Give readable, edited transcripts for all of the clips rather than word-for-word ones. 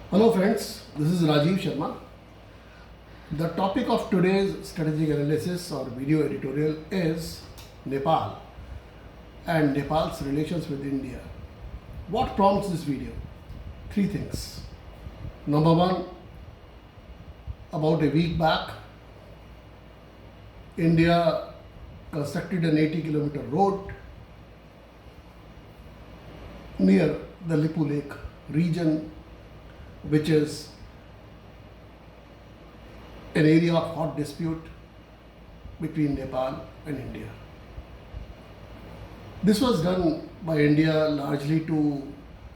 Hello friends, this is Rajiv Sharma. The topic of today's strategic analysis or video editorial is Nepal and Nepal's relations with India. What prompts this video? Three things. Number one, about a week back, India constructed an 80-kilometer road near the Lipu Lake region, which is an area of hot dispute between Nepal and India. This was done by India largely to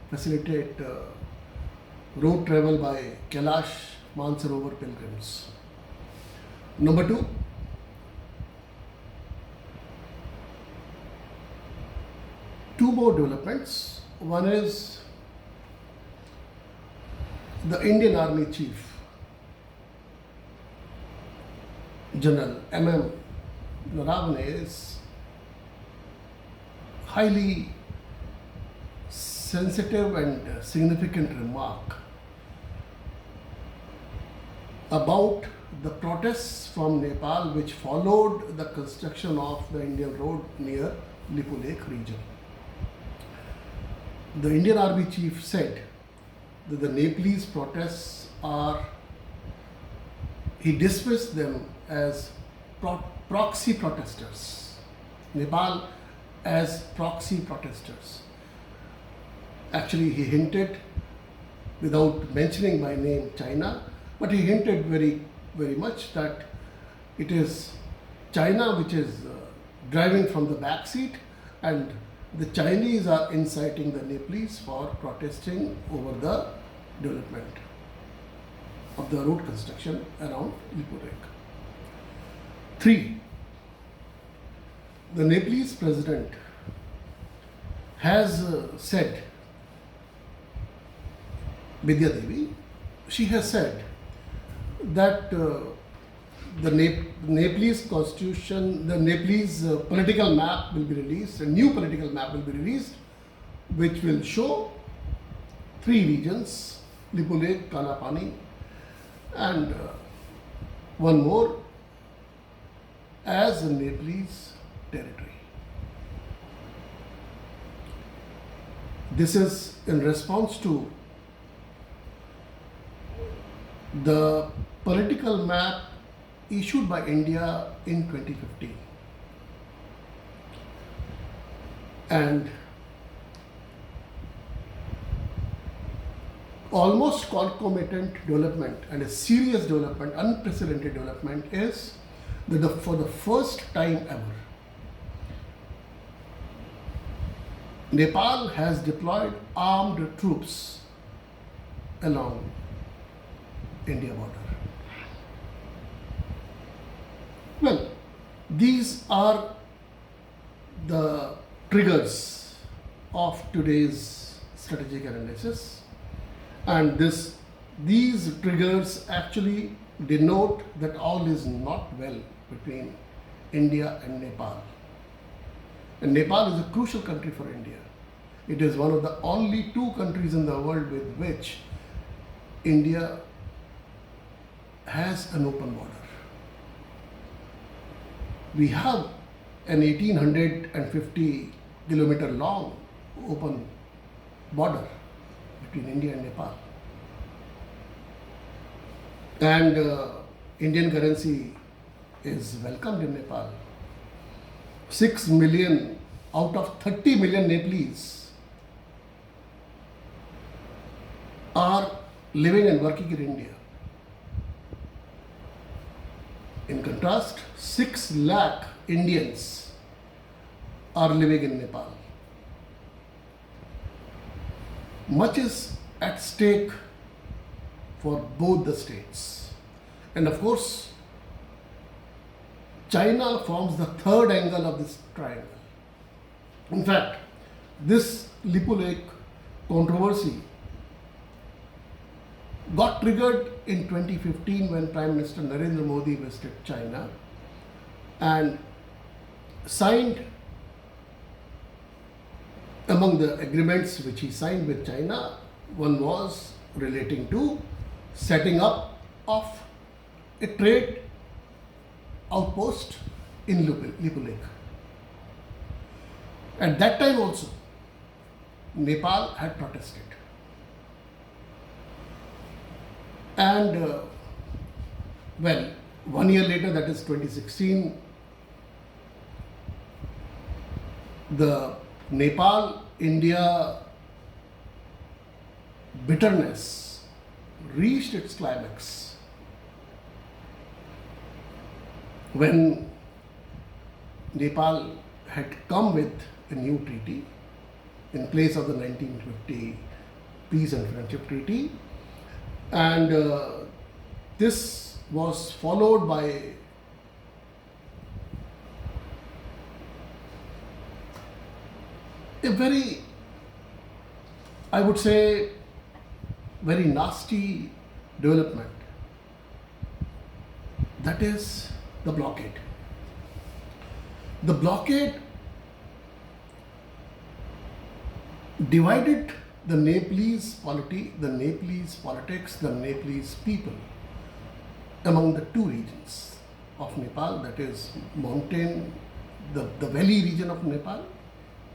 facilitate road travel by Kailash Mansarovar pilgrims. Number two, two more developments. One is the Indian Army Chief, General M.M. Narawane's highly sensitive and significant remark about the protests from Nepal which followed the construction of the Indian road near Lipu Lake region. The Indian Army Chief said that the Nepalese protests are, he dismissed them as proxy protesters. Nepal as proxy protesters. Actually, he hinted, without mentioning by name China, but he hinted very much that it is China which is driving from the back seat, and the Chinese are inciting the Nepalese for protesting over the development of the road construction around Lipu Lake. 3. The Nepalese president has said, Vidya Devi, she has said that the Nepalese constitution, the Nepalese political map will be released, a new political map will be released, which will show 3 regions, Lipu Lake, Kalapani, and one more as a Nepalese territory. This is in response to the political map issued by India in 2015. And almost concomitant development and a serious development, unprecedented development is that for the first time ever, Nepal has deployed armed troops along India border. Well, these are the triggers of today's strategic analysis, and these triggers actually denote that all is not well between India and Nepal. And Nepal is a crucial country for India. It is one of the only 2 countries in the world with which India has an open border. We have an 1850 kilometer long open border between India and Nepal. And Indian currency is welcomed in Nepal. 6 million out of 30 million Nepalese are living and working in India. In contrast, 6 lakh Indians are living in Nepal. Much is at stake for both the states. And of course, China forms the third angle of this triangle. In fact, this Lipu Lake controversy got triggered in 2015 when Prime Minister Narendra Modi visited China and signed, among the agreements which he signed with China, one was relating to setting up of a trade outpost in Lipu Lake. At that time also, Nepal had protested. And well, 1 year later, that is 2016, the Nepal-India bitterness reached its climax when Nepal had come with a new treaty in place of the 1950 Peace and Friendship Treaty, and this was followed by a very, I would say, very nasty development, that is the blockade. The blockade divided the Nepalese polity, the Nepalese politics, the Nepalese people among the two regions of Nepal, that is mountain, the valley region of Nepal,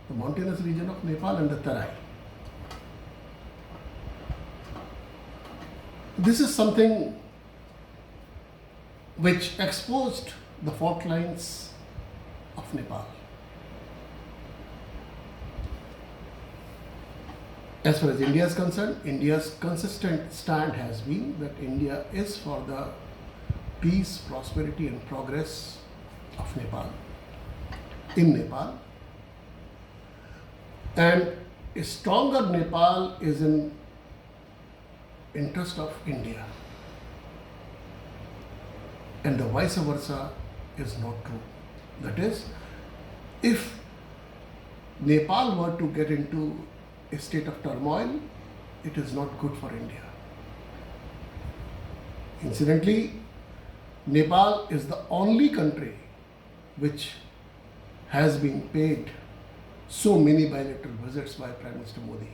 the mountainous region of Nepal, and the Tarai. This is something which exposed the fault lines of Nepal. As far as India is concerned, India's consistent stand has been that India is for the peace, prosperity and progress of Nepal, in Nepal. And a stronger Nepal is in interest of India. And the vice versa is not true. That is, if Nepal were to get into a state of turmoil, it is not good for India. Incidentally, Nepal is the only country which has been paid so many bilateral visits by Prime Minister Modi,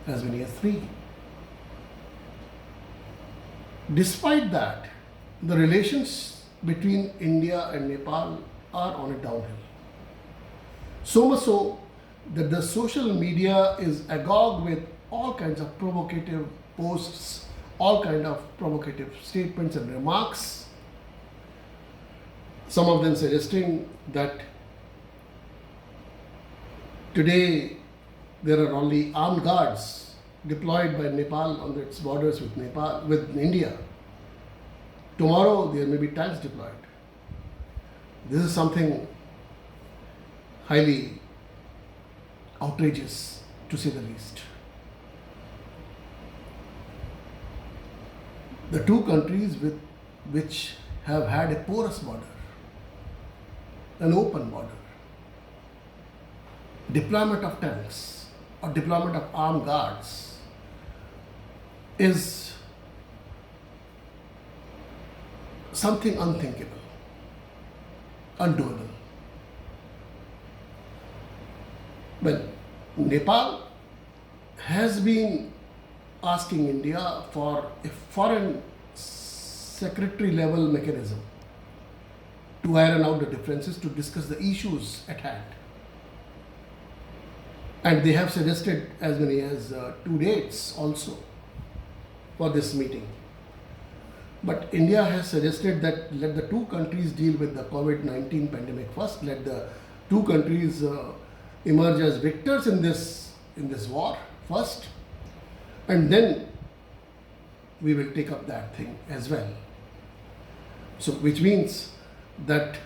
as many as 3. Despite that, the relations between India and Nepal are on a downhill. So much so that the social media is agog with all kinds of provocative posts, all kinds of provocative statements and remarks. Some of them suggesting that today there are only armed guards deployed by Nepal on its borders with India. Tomorrow there may be tanks deployed. This is something highly outrageous, to say the least. The two countries which have had a porous border, an open border, deployment of tanks or deployment of armed guards is something unthinkable, undoable. Well, Nepal has been asking India for a foreign secretary level mechanism to iron out the differences, to discuss the issues at hand. And they have suggested as many as 2 dates also for this meeting. But India has suggested that let the two countries deal with the COVID-19 pandemic first, let the two countries emerge as victors in this war first, and then we will take up that thing as well. So, which means that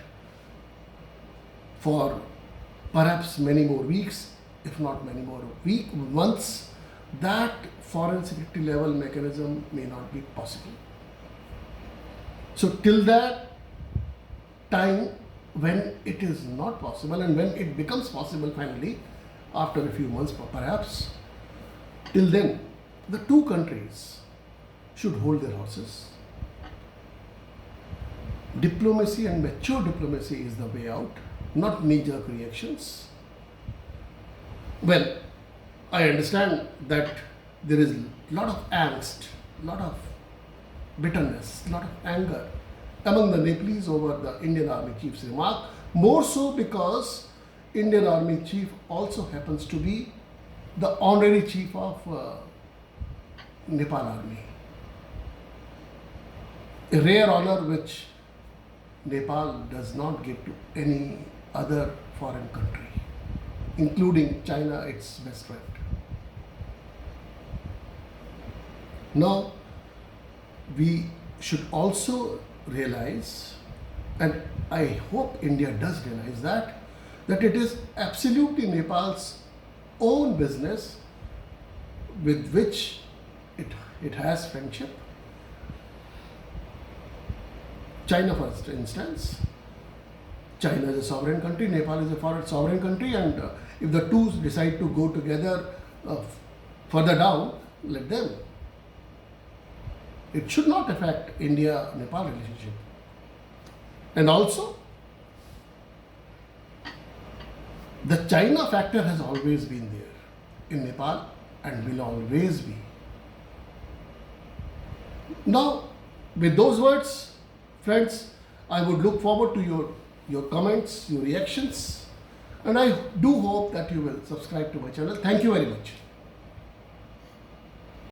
for perhaps many more weeks, if not many more months, that foreign secretary level mechanism may not be possible. So till that time, when it is not possible and when it becomes possible finally, after a few months perhaps, till then the two countries should hold their horses. Diplomacy and mature diplomacy is the way out, not knee-jerk reactions. Well, I understand that there is a lot of angst, lot of bitterness, lot of anger among the Nepalese over the Indian Army Chief's remark, more so because Indian Army Chief also happens to be the honorary chief of Nepal Army. A rare honor which Nepal does not give to any other foreign country, including China, its best friend. Now, we should also realize, and I hope India does realize that it is absolutely Nepal's own business with which it has friendship. China, for instance, China is a sovereign country, Nepal is a foreign sovereign country, and if the two decide to go together further down, let them. It should not affect India-Nepal relationship. And also, the China factor has always been there in Nepal and will always be. Now, with those words, friends, I would look forward to your comments, your reactions, and I do hope that you will subscribe to my channel. Thank you very much.